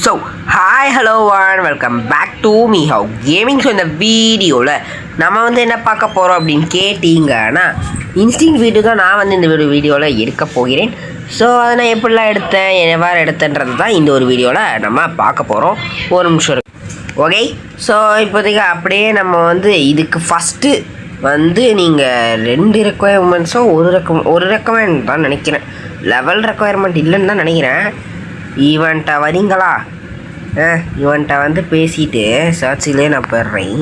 So hi hello one welcome back to me how gaming. So இந்த வீடியோவில் நம்ம என்ன பார்க்க போகிறோம் அப்படின்னு கேட்டிங்கன்னா, இன்ஸ்டிங் வீடியோ தான் நான் இந்த வீடியோவில் எடுக்க போகிறேன். ஸோ அதை நான் எப்படிலாம் எடுத்தேன், எவ்வாறு எடுத்தேன்றது தான் இந்த ஒரு வீடியோவில் நம்ம பார்க்க போகிறோம். ஒரு நிமிஷம் இருக்கு. ஓகே, ஸோ இப்போதைக்கு அப்படியே நம்ம இதுக்கு ஃபஸ்ட்டு நீங்கள் 2 ரெக்குவயர்மெண்ட்ஸோ ஒரு ரெக்குவயர்மெண்ட் தான் நினைக்கிறேன். லெவல் ரெக்குவயர்மெண்ட் இல்லைன்னு தான் நினைக்கிறேன். ஈவெண்ட்டை வரீங்களா? ஈவெண்ட்டை பேசிட்டு சர்ச்சிலே நான் போடுறேன்.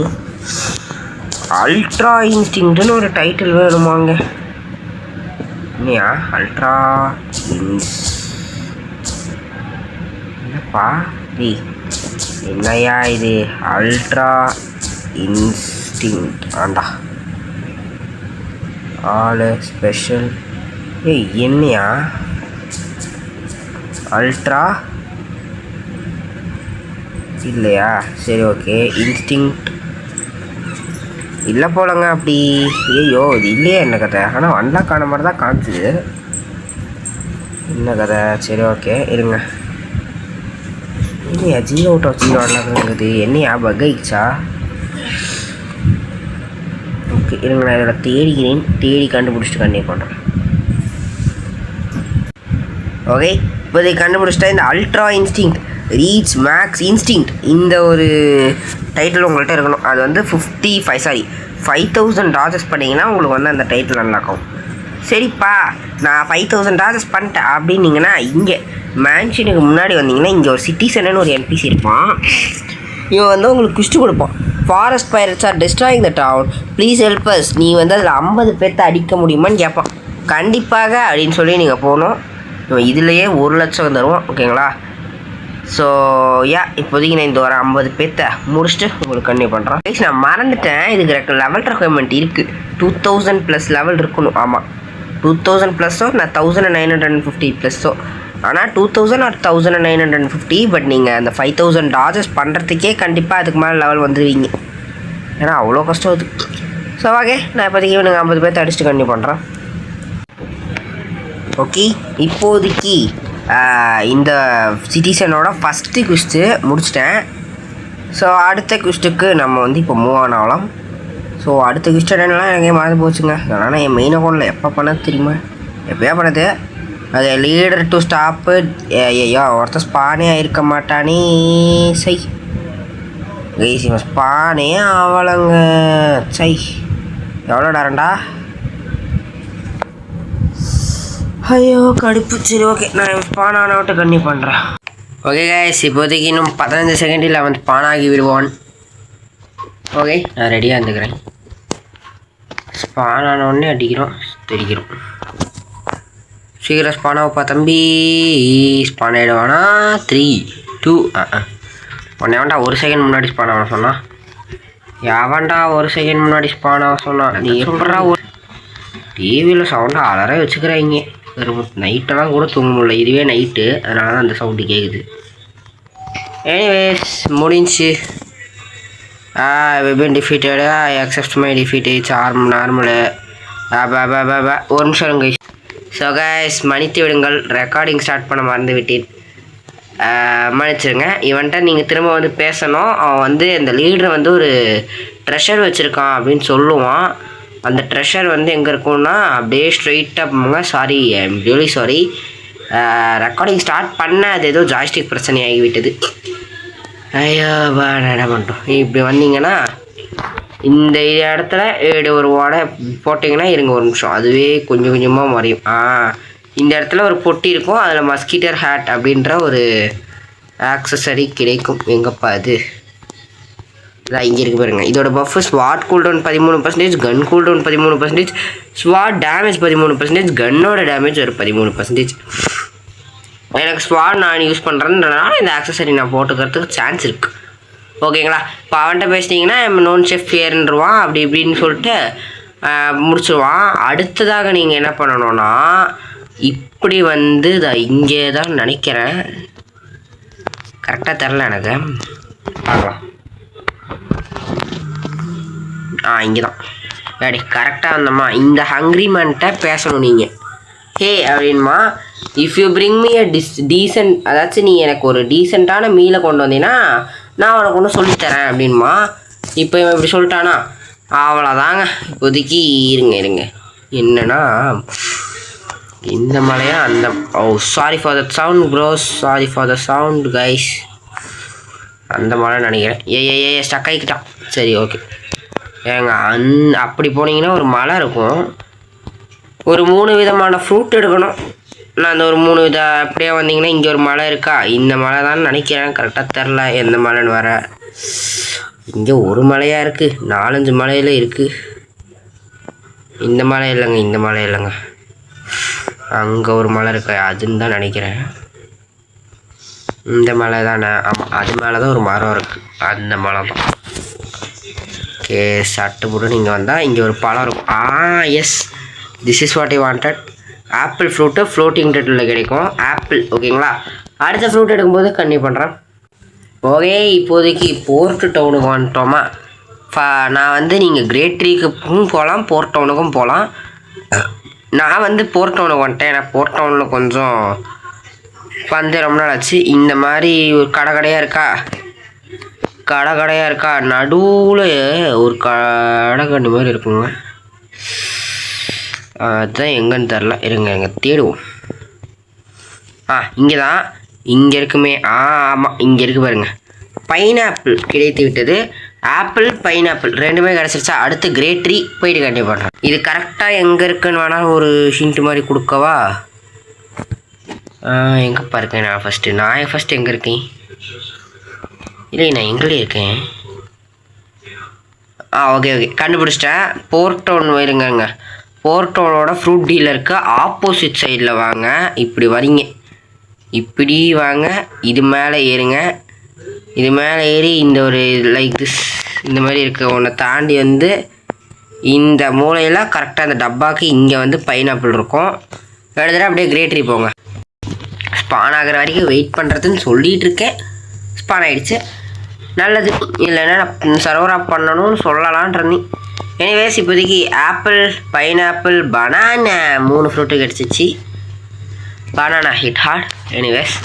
அல்ட்ரா இன்ஸ்டிங்க்ட்னு ஒரு டைட்டில் வேணுமாங்க. இல்லையா? அல்ட்ரா என்னப்பா என்னையா இது? அல்ட்ரா இன்ஸ்டிங்க்ட் ஆண்டா ஆல் ஸ்பெஷல். என்னையா அல்ட்ரா இல்லையா? சரி, ஓகே. இன்ஸ்டிங்க்ட் இல்லை போலங்க. அப்படி ஐயோ இது இல்லையே. என்ன கதை? ஆனால் அன்லாக் ஆன மாதிரி தான் காமிச்சுது. என்ன கதை? சரி, ஓகே, இருங்க. இல்லையா 0/0 அன்லாக்குங்குது. என்னையா பக் ஆயிடுச்சா? ஓகே, இருங்க, நான் இதோட தேடி கண்டுபிடிச்சிட்டு கண்டிப்பாக பண்ணுறேன். ஓகே, இப்போ இதை கண்டுபிடிச்சிட்டா இந்த ultra instinct reach max instinct இந்த ஒரு டைட்டில் உங்கள்கிட்ட இருக்கணும். அது 5000 டாலர்ஸ் பண்ணிங்கன்னா உங்களுக்கு அந்த டைட்டில் அன்லாக் ஆகும். சரிப்பா, நான் 5000 டாலர்ஸ் பண்ணிட்டேன் அப்படின்னீங்கன்னா, இங்கே மேன்ஷனுக்கு முன்னாடி வந்தீங்கன்னா இங்கே ஒரு சிட்டிசன்னு ஒரு என்பிசி இருப்பான். இவன் உங்களுக்கு குஷ்டு கொடுப்பான். Forest pirates R destroying the down, please help us. நீ அதில் 50 பேர்த்த அடிக்க முடியுமான்னு கேட்பான். கண்டிப்பாக அப்படின்னு சொல்லி நீங்கள் போகணும். இதுலேயே 1 லட்சம் தருவோம். ஓகேங்களா? ஸோ இப்போதைக்கு நான் இந்த ஒரு 50 பேர்த்த முடிச்சுட்டு உங்களுக்கு கன்டினியூ பண்ணுறேன். நான் மறந்துட்டேன், இதுக்கு லெவல் ரெக்குவயர்மெண்ட் இருக்குது. 2000+ லெவல் இருக்கணும். ஆமாம், 2000+ஓ நான் 1950+ஓ. ஆனால் 2000 or 1950. பட் நீங்கள் அந்த 5000 டாலர்ஸ் பண்ணுறதுக்கே கண்டிப்பாக அதுக்கு மேலே லெவல் வந்துடுவீங்க. ஏன்னா அவ்வளோ கஷ்டம் அது. ஸோ ஓகே, நான் இப்போதைக்கு எனக்கு 50 பேர்த்த அடிச்சுட்டு கன்டினியூ பண்ணுறேன். ஓகே, இப்போதைக்கு இந்த சிட்டிசனோட ஃபஸ்ட்டு குஸ்ட்டு முடிச்சிட்டேன். ஸோ அடுத்த குஸ்ட்டுக்கு நம்ம இப்போ மூவ் ஆனாலும். ஸோ அடுத்த குஸ்ட் என்னென்னா எனக்கே மறந்து போச்சுங்க. அதனால் என் மெயின் அக்கௌண்ட்டில் எப்போ பண்ணது தெரியுமா? எப்போயா பண்ணது. அது லீடர் டு ஸ்டாப்பு. ஐயோ, ஒருத்தர் ஸ்பானே ஆகிருக்க மாட்டானே. சை ஸ்பானே அவளங்க. சை எவ்வளோ டரண்டா? ஐயோ கடுப்பு. சரி, ஓகே, நான் ஸ்பான் ஆனவட்ட கன்டினியூ பண்ணுறேன். ஓகே கைஸ், இப்போதைக்கு இன்னும் 15 செகண்டில் ஸ்பான் ஆகி விடுவான். ஓகே, நான் ரெடியாக இருந்துக்கிறேன். ஸ்பான் ஆனவுடனே அடிக்கிறோம், தெரிக்கிறோம். சீக்கிரம் ஸ்பான் ஆகப்பா தம்பி. ஸ்பான் ஆகிடுவானா? 3 2 உடனே வேண்டா 1 செகண்ட் முன்னாடி ஸ்பான் ஆக சொன்னான். யாவாண்டா 1 செகண்ட் முன்னாடி ஸ்பான் ஆக சொன்னான்? நீ எப்படா டிவியில் சவுண்டாக அலற வச்சுக்கிறாங்க. நைட்டெல்லாம் கூட தூங்க முடியல. இதுவே நைட்டு, அதனால தான் அந்த சவுண்டு கேட்குது. எனிவேஸ் முடிஞ்சு. We've been defeated. Accept my defeat. It's normal. ஒரு நிமிஷம் கைஸ். ஸோ கைஸ், மன்னித்து விடுங்கள், ரெக்கார்டிங் ஸ்டார்ட் பண்ண மறந்து விட்டேன். மன்னிச்சிருங்க. இவன்ட்ட நீங்கள் திரும்ப பேசணும். அவன் அந்த லீடர் ஒரு ட்ரெஷர் வச்சுருக்கான் அப்படின்னு சொல்லுவான். அந்த ட்ரெஷர் எங்கே இருக்கும்னா அப்படியே ஸ்ட்ரெயிட்டாக போங்க. Sorry, I'm really sorry. Recording start பண்ண அது ஏதோ ஜாய்ஸ்டிக் பிரச்சனை ஆகிவிட்டது. ஐயோப்பா, நான் என்ன பண்ணிட்டோம். இப்படி வந்தீங்கன்னா இந்த இடத்துல ஒரு வாடை போட்டிங்கன்னா இருங்க ஒரு நிமிஷம், அதுவே கொஞ்சம் கொஞ்சமாக மறையும். இந்த இடத்துல ஒரு பொட்டி இருக்கும். அதில் மஸ்கிட்டர் ஹேட் அப்படின்ற ஒரு ஆக்சஸரி கிடைக்கும். எங்கப்பா அது? இதான் இங்கே இருக்கு பாருங்க. இதோட பஃப் ஸ்வாட் கூல்டவுன் 13%, கன் கூல்டவுன் 13%, ஸ்வாட் டேமேஜ் 13%, கன்னோட டேமேஜ் ஒரு 13%. எனக்கு ஸ்வாட் நான் யூஸ் பண்ணுறேன்றனால இந்த ஆக்சஸரி நான் போட்டுக்கிறதுக்கு சான்ஸ் இருக்குது. ஓகேங்களா? இப்போ அவன்கிட்ட பேசிட்டிங்கன்னா நோன் ஷெஃப் ஃபியர்ன்றுவான். அப்படி இப்படின்னு சொல்லிட்டு முடிச்சுடுவான். அடுத்ததாக நீங்கள் என்ன பண்ணணும்னா, இப்படி இங்கே தான் நினைக்கிறேன், கரெக்டாக தெரில எனக்கு, பார்க்கலாம். இங்கே தான் கரெக்டாக வந்தம்மா. இந்த ஹங்க்ரி மேன்கிட்ட பேசணும் நீங்கள். ஹே அப்படின்மா if you bring me a decent, அதாச்சும் நீ எனக்கு ஒரு டீசெண்டான மீலை கொண்டு வந்தீங்கன்னா நான் உனக்கு ஒன்று சொல்லித்தரேன் அப்படின்மா. இப்போ இவன் இப்படி சொல்லிட்டானா அவ்வளோதாங்க. இப்போதைக்கு இருங்க என்னன்னா இந்த மலையா அந்த sorry for the sound bro, sorry for the sound guys. அந்த மலை நினைக்கிறேன். ஏ ஸ்டக் ஆகிக்கிட்டான். சரி ஓகே ஏங்க அப்படி போனீங்கன்னா ஒரு மலை இருக்கும், ஒரு 3 விதமான ஃப்ரூட் எடுக்கணும். நான் அந்த ஒரு 3 வித அப்படியே வந்தீங்கன்னா இங்கே ஒரு மலை இருக்கா, இந்த மலை தான் நினைக்கிறேன், கரெக்டாக தெரில எந்த மலைன்னு வர. இங்கே ஒரு மலையாக இருக்குது, 4-5 மலையில் இருக்குது. இந்த மலை இல்லைங்க, அங்கே ஒரு மலை இருக்கு, அதுன்னு தான் நினைக்கிறேன். இந்த மலை தானே, ஆமாம் அது மேலே தான் ஒரு மரம் இருக்குது, அந்த மலை தான். ஓகே சட்டு போட்டு நீங்கள் வந்தால் இங்கே ஒரு பழம் இருக்கும். Yes this is what I wanted. Apple fruit floating டெட்டில் கிடைக்கும் ஆப்பிள். ஓகேங்களா, அடுத்த ஃப்ரூட் எடுக்கும்போது கன்னியூ பண்ணுறேன். ஓகே இப்போதைக்கு போர்ட் டவுனுக்கு வந்துட்டோமா. நான் வந்து நீங்கள் கிரேட் ட்ரீக்கும் போகலாம், போர்ட் டவுனுக்கும் போகலாம். நான் வந்து போர்ட் டவுனுக்கு வந்துட்டேன். ஏன்னா போர்ட் டவுனில் கொஞ்சம் ரொம்ப நாள் ஆச்சு. இந்த மாதிரி ஒரு கடையாக இருக்கா, நடுவில் ஒரு கடைக்கண்டு மாதிரி இருக்குங்க. அதுதான் எங்கன்னு தெரில, இருங்க தேடுவோம். இங்கே தான், இங்கே இருக்குமே. ஆமாம் இங்கே இருக்குது பாருங்க. பைனாப்பிள் கிடைத்து விட்டது. ஆப்பிள் பைனாப்பிள் ரெண்டுமே கிடச்சிருச்சா. அடுத்து கிரேட் ட்ரீ போயிட்டு கண்டிப்பாக பண்ணுறேன். இது கரெக்டாக எங்கே இருக்குன்னு வேணால் ஒரு ஹிண்ட் மாதிரி கொடுக்கவா? எங்கேப்பா இருக்கேன் நான் ஃபஸ்ட்டு எங்கே இருக்கேன்? இல்லை நான் எங்கே இருக்கேன்? ஓகே கண்டுபிடிச்சிட்டேன். போர்ட் டவுன் வருங்க. போர்ட் டவுனோட ஃப்ரூட் டீலருக்கு ஆப்போசிட் சைடில் வாங்க. இப்படி வரீங்க, இப்படி வாங்க, இது மேலே ஏறுங்க. இது மேலே ஏறி இந்த ஒரு லைக் திஸ் இந்த மாதிரி இருக்க ஒன்றை தாண்டி வந்து இந்த மூலையில் கரெக்டாக அந்த டப்பாவுக்கு இங்கே வந்து பைனாப்பிள் இருக்கும். எடுத்துகிட்டு அப்படியே கிரேட் ட்ரீ போங்க. ஸ்பான் ஆகிற வரைக்கும் வெயிட் பண்ணுறதுன்னு சொல்லிகிட்டு இருக்கேன். ஸ்பான் ஆகிடுச்சு, நல்லது. இல்லைன்னா நான் சர்வர் ஆஃப் பண்ணணும்னு சொல்லலான்றனி. எனிவேஸ் இப்போதைக்கு ஆப்பிள் பைனாப்பிள் பனானா 3 ஃப்ரூட்டு கிடச்சிச்சு. Banana hit heart. எனிவேஸ்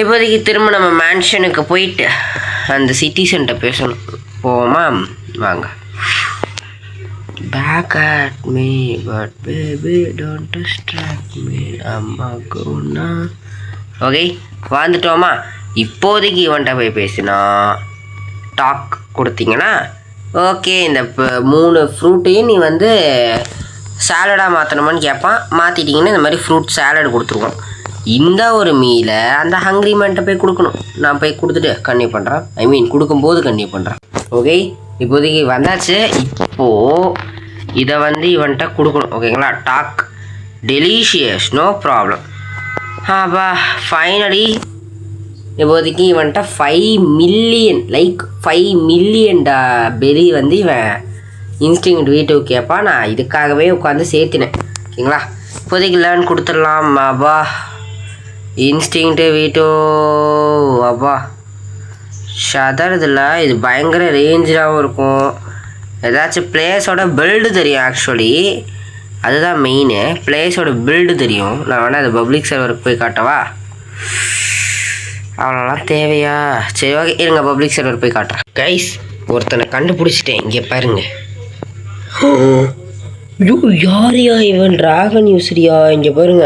இப்போதைக்கு திரும்ப நம்ம மேன்ஷனுக்கு போயிட்டு அந்த சிட்டிசன்ட்ட பேசணும். போமா வாங்க. Back at me but baby don't distract me, அம்மா கோனா. ஓகே வந்துட்டோமா. இப்போதைக்கு இவன்ட்ட போய் பேசினா டாக் கொடுத்தீங்கன்னா ஓகே இந்த 3 ஃப்ரூட்டையும் நீ வந்து சாலடாக மாற்றணுமான்னு கேட்பான். மாற்றிட்டிங்கன்னா இந்த மாதிரி ஃப்ரூட் சாலட் கொடுத்துருவோம். இந்த ஒரு மீலை அந்த ஹங்க்ரி மேன்ட்ட போய் கொடுக்கணும். நான் போய் கொடுத்துட்டு கன்னியூ பண்ணுறேன், கொடுக்கும்போது கன்னியூ பண்ணுறேன். ஓகே இப்போதைக்கு வந்தாச்சு. இப்போது இதை வந்து இவன்ட்ட கொடுக்கணும். ஓகேங்களா, டாக் டெலிஷியஸ் நோ ப்ராப்ளம். ஃபைனலி இப்போதைக்கு இவன்ட்ட 5 மில்லியன் பெரி வந்து இவன் இன்ஸ்டிங்க்ட் வீட்டுக்கு கேட்பான். நான் இதுக்காகவே உட்காந்து சேர்த்தினேன். ஓகேங்களா, இப்போதைக்கு லேர்ன் கொடுத்துடலாம். இன்ஸ்டிங்க்ட்டு வீட்டோ ஷதறதில்ல. இது பயங்கர ரேஞ்சாகவும் இருக்கும். ஏதாச்சும் பிளேஸோட பில்டு தெரியும். ஆக்சுவலி அதுதான் மெயினு, பிளேஸோட பில்டு தெரியும். நான் வேணால் அது பப்ளிக் சர்வருக்கு போய் காட்டவா? அவ்வளோலாம் தேவையா? சரி ஓகே இருங்க, பப்ளிக் சர்வர் போய் காட்டுறேன். கைஸ் ஒருத்தனை கண்டுபிடிச்சிட்டேன். இங்கே பாருங்க. யாரையா இவன்? டிராகன் யூஸரியா? இங்கே பாருங்க,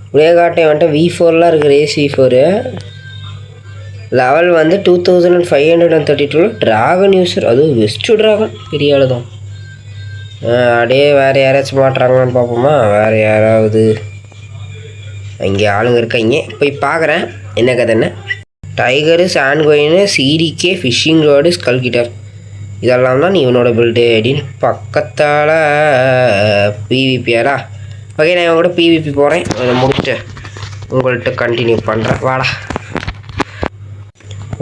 இப்படியே காட்டேன். வந்துட்டு V4லாம் இருக்குது, ரேஸ் V4 லெவல் வந்து 2532. டிராகன் யூஸர், அதுவும் வெஸ்ட்டு டிராகன், பெரிய ஆள் தான். அப்படியே வேறு யாராச்சும் மாட்டுறாங்களான்னு பார்ப்போமா? வேறு யாராவது இங்கே ஆளுங்க இருக்காங்க, போய் பார்க்குறேன் என்ன கதைன்னு. டைகரு, சாண்ட்கோயினு, சிடிகே, ஃபிஷிங் ரோடு, ஸ்கல் கிட்டார், இதெல்லாம் தான் இவனோட பில்டு அப்படின்னு. பக்கத்தால் பிவிபியாரா? ஓகே நான் இவன் கூட பிவிபி போகிறேன். அதை முடிச்சுட்டு உங்கள்கிட்ட கண்டினியூ பண்ணுறேன், வாடா.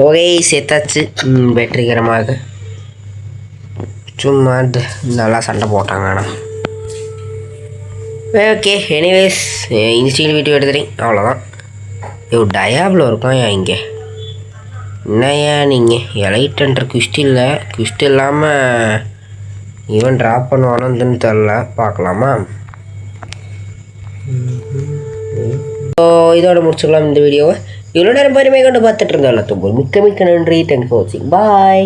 ஓகே சேர்த்தாச்சு வெற்றிகரமாக. சும்மா நல்லா சண்டை போட்டாங்க. ஆனால் ஓகே எனிவேஸ் இன்ஸ்டிங்க்ட் வீடியோ எடுத்துறேன், அவ்வளோதான். டயாபில் இருக்கும் இங்கே. என்னையா நீங்கள் எலைட்டன்ற குஸ்ட் இல்லை, குஸ்ட் இல்லாமல் இவன் ட்ராப் பண்ணுவானோன்னு தெரில. பார்க்கலாமா? ஸோ இதோட முடிச்சுக்கலாம் இந்த வீடியோவை. இவ்வளோ நேரம் பொறுமை கொண்டு பார்த்துட்டு இருந்தோம் எல்லாத்துக்கும் மிக்க மிக்க நன்றி. தேங்க்ஸ் ஃபார் வாட்சிங். பாய்.